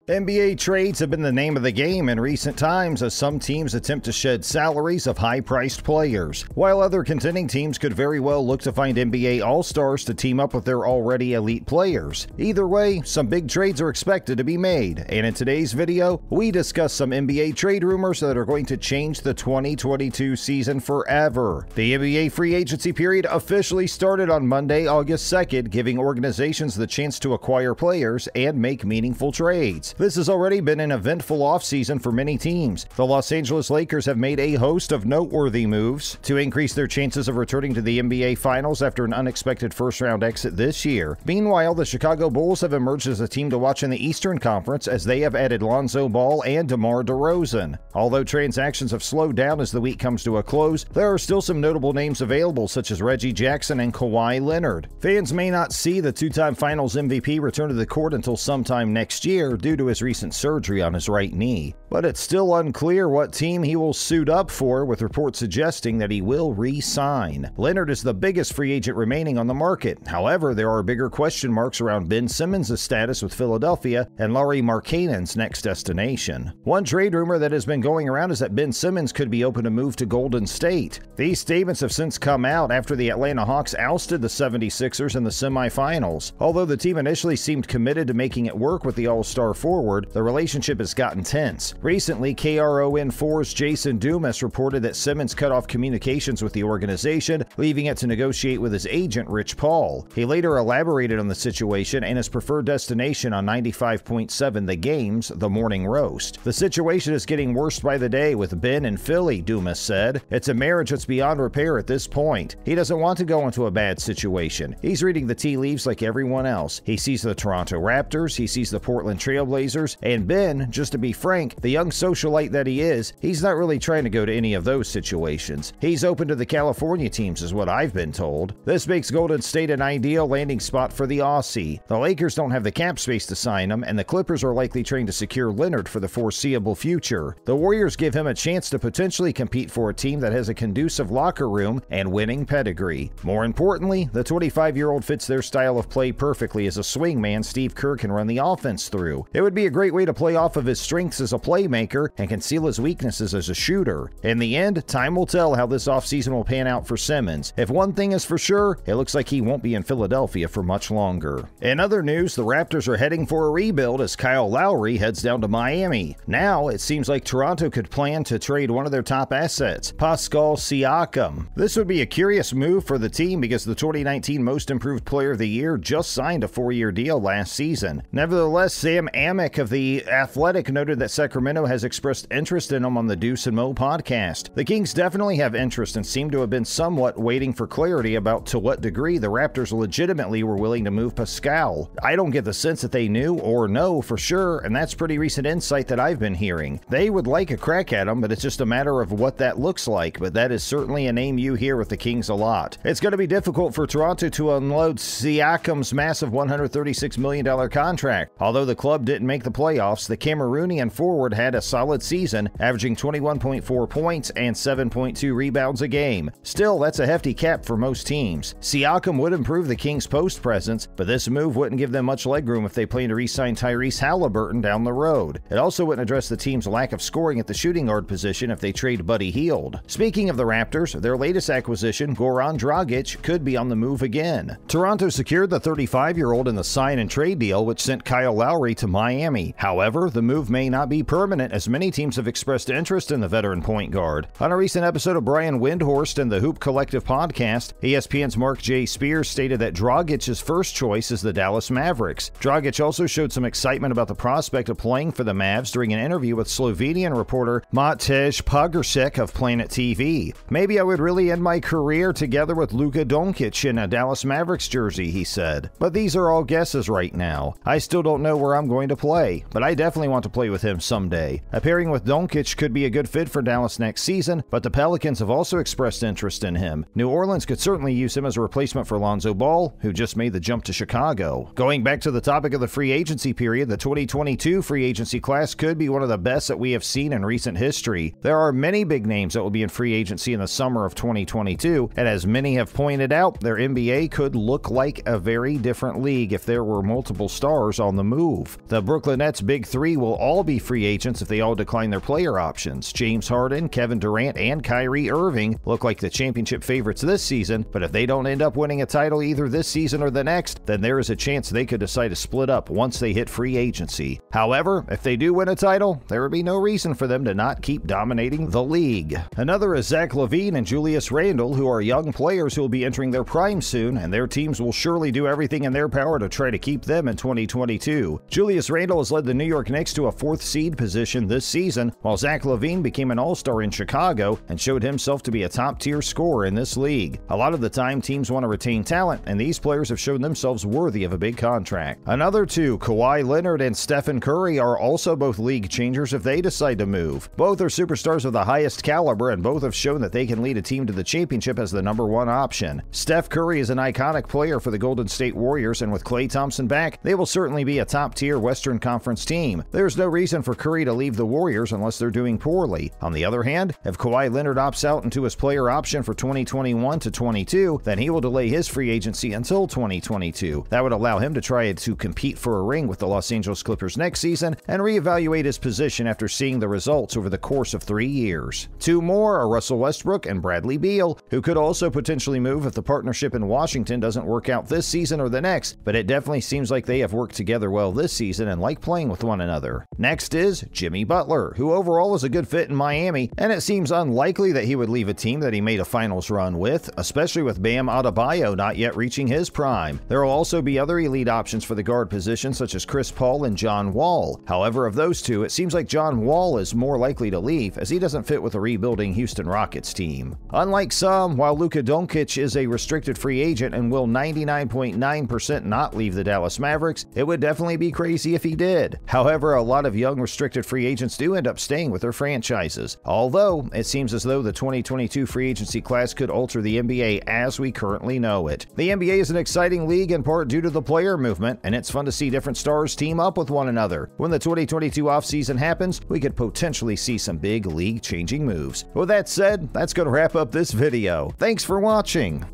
NBA trades have been the name of the game in recent times as some teams attempt to shed salaries of high-priced players, while other contending teams could very well look to find NBA All-Stars to team up with their already elite players. Either way, some big trades are expected to be made, and in today's video, we discuss some NBA trade rumors that are going to change the 2022 season forever. The NBA free agency period officially started on Monday, August 2nd, giving organizations the chance to acquire players and make meaningful trades. This has already been an eventful offseason for many teams. The Los Angeles Lakers have made a host of noteworthy moves to increase their chances of returning to the NBA Finals after an unexpected first-round exit this year. Meanwhile, the Chicago Bulls have emerged as a team to watch in the Eastern Conference as they have added Lonzo Ball and DeMar DeRozan. Although transactions have slowed down as the week comes to a close, there are still some notable names available such as Reggie Jackson and Kawhi Leonard. Fans may not see the two-time Finals MVP return to the court until sometime next year due to his recent surgery on his right knee, but it's still unclear what team he will suit up for, with reports suggesting that he will re-sign. Leonard is the biggest free agent remaining on the market. However, there are bigger question marks around Ben Simmons' status with Philadelphia and Lauri Markkanen's next destination. One trade rumor that has been going around is that Ben Simmons could be open to move to Golden State. These statements have since come out after the Atlanta Hawks ousted the 76ers in the semifinals. Although the team initially seemed committed to making it work with the All-Star forward, the relationship has gotten tense. Recently, KRON4's Jason Dumas reported that Simmons cut off communications with the organization, leaving it to negotiate with his agent, Rich Paul. He later elaborated on the situation and his preferred destination on 95.7 The Game's The Morning Roast. The situation is getting worse by the day with Ben in Philly, Dumas said. It's a marriage that's beyond repair at this point. He doesn't want to go into a bad situation. He's reading the tea leaves like everyone else. He sees the Toronto Raptors, he sees the Portland Trailblazers, and Ben, just to be frank, the young socialite that he is, he's not really trying to go to any of those situations. He's open to the California teams is what I've been told. This makes Golden State an ideal landing spot for the Aussie. The Lakers don't have the cap space to sign him, and the Clippers are likely trying to secure Leonard for the foreseeable future. The Warriors give him a chance to potentially compete for a team that has a conducive locker room and winning pedigree. More importantly, the 25-year-old fits their style of play perfectly as a swingman Steve Kerr can run the offense through. It would be a great way to play off of his strengths as a playmaker and conceal his weaknesses as a shooter. In the end, time will tell how this offseason will pan out for Simmons. If one thing is for sure, it looks like he won't be in Philadelphia for much longer. In other news, the Raptors are heading for a rebuild as Kyle Lowry heads down to Miami. Now, it seems like Toronto could plan to trade one of their top assets, Pascal Siakam. This would be a curious move for the team because the 2019 Most Improved Player of the Year just signed a 4-year deal last season. Nevertheless, Sam Amick of The Athletic noted that Sacramento has expressed interest in him on the Deuce and Mo podcast. The Kings definitely have interest and seem to have been somewhat waiting for clarity about to what degree the Raptors legitimately were willing to move Pascal. I don't get the sense that they knew or know for sure, and that's pretty recent insight that I've been hearing. They would like a crack at him, but it's just a matter of what that looks like, but that is certainly a name you hear with the Kings a lot. It's going to be difficult for Toronto to unload Siakam's massive $136 million contract. Although the club didn't make the playoffs, the Cameroonian forward had a solid season, averaging 21.4 points and 7.2 rebounds a game. Still, that's a hefty cap for most teams. Siakam would improve the Kings' post presence, but this move wouldn't give them much legroom if they plan to re-sign Tyrese Halliburton down the road. It also wouldn't address the team's lack of scoring at the shooting guard position if they trade Buddy Hield. Speaking of the Raptors, their latest acquisition, Goran Dragic, could be on the move again. Toronto secured the 35-year-old in the sign and trade deal, which sent Kyle Lowry to Miami. However, the move may not be permanent, as many teams have expressed interest in the veteran point guard. On a recent episode of Brian Windhorst and the Hoop Collective podcast, ESPN's Mark J. Spears stated that Dragic's first choice is the Dallas Mavericks. Dragic also showed some excitement about the prospect of playing for the Mavs during an interview with Slovenian reporter Matej Pagarsek of Planet TV. Maybe I would really end my career together with Luka Doncic in a Dallas Mavericks jersey, he said. But these are all guesses right now. I still don't know where I'm going to play, but I definitely want to play with him someday. A pairing with Doncic could be a good fit for Dallas next season, but the Pelicans have also expressed interest in him. New Orleans could certainly use him as a replacement for Lonzo Ball, who just made the jump to Chicago. Going back to the topic of the free agency period, the 2022 free agency class could be one of the best that we have seen in recent history. There are many big names that will be in free agency in the summer of 2022, and as many have pointed out, their NBA could look like a very different league if there were multiple stars on the move. The Brooklyn Nets' big three will all be free agents if they all decline their player options. James Harden, Kevin Durant, and Kyrie Irving look like the championship favorites this season, but if they don't end up winning a title either this season or the next, then there is a chance they could decide to split up once they hit free agency. However, if they do win a title, there would be no reason for them to not keep dominating the league. Another is Zach LaVine and Julius Randle, who are young players who will be entering their prime soon, and their teams will surely do everything in their power to try to keep them in 2022. Julius Randle has led the New York Knicks to a 4th seed position this season, while Zach LaVine became an all-star in Chicago and showed himself to be a top-tier scorer in this league. A lot of the time, teams want to retain talent, and these players have shown themselves worthy of a big contract. Another two, Kawhi Leonard and Stephen Curry, are also both league changers if they decide to move. Both are superstars of the highest caliber, and both have shown that they can lead a team to the championship as the #1 option. Steph Curry is an iconic player for the Golden State Warriors, and with Klay Thompson back, they will certainly be a top-tier Western Conference team. There's no reason for Curry to leave the Warriors unless they're doing poorly. On the other hand, if Kawhi Leonard opts out into his player option for 2021 to 22, then he will delay his free agency until 2022. That would allow him to try to compete for a ring with the Los Angeles Clippers next season and reevaluate his position after seeing the results over the course of 3 years. Two more are Russell Westbrook and Bradley Beal, who could also potentially move if the partnership in Washington doesn't work out this season or the next, but it definitely seems like they have worked together well this season and like playing with one another. Next is Jimmy Butler, who overall is a good fit in Miami, and it seems unlikely that he would leave a team that he made a finals run with, especially with Bam Adebayo not yet reaching his prime. There will also be other elite options for the guard position, such as Chris Paul and John Wall. However, of those two, it seems like John Wall is more likely to leave, as he doesn't fit with a rebuilding Houston Rockets team. Unlike some, while Luka Doncic is a restricted free agent and will 99.9% not leave the Dallas Mavericks, it would definitely be crazy if he did. However, a lot of young restricted free agents do end up staying with their franchises, although it seems as though the 2022 free agency class could alter the NBA as we currently know it. The NBA is an exciting league in part due to the player movement, and it's fun to see different stars team up with one another. When the 2022 offseason happens, we could potentially see some big league-changing moves. With that said, that's going to wrap up this video. Thanks for watching.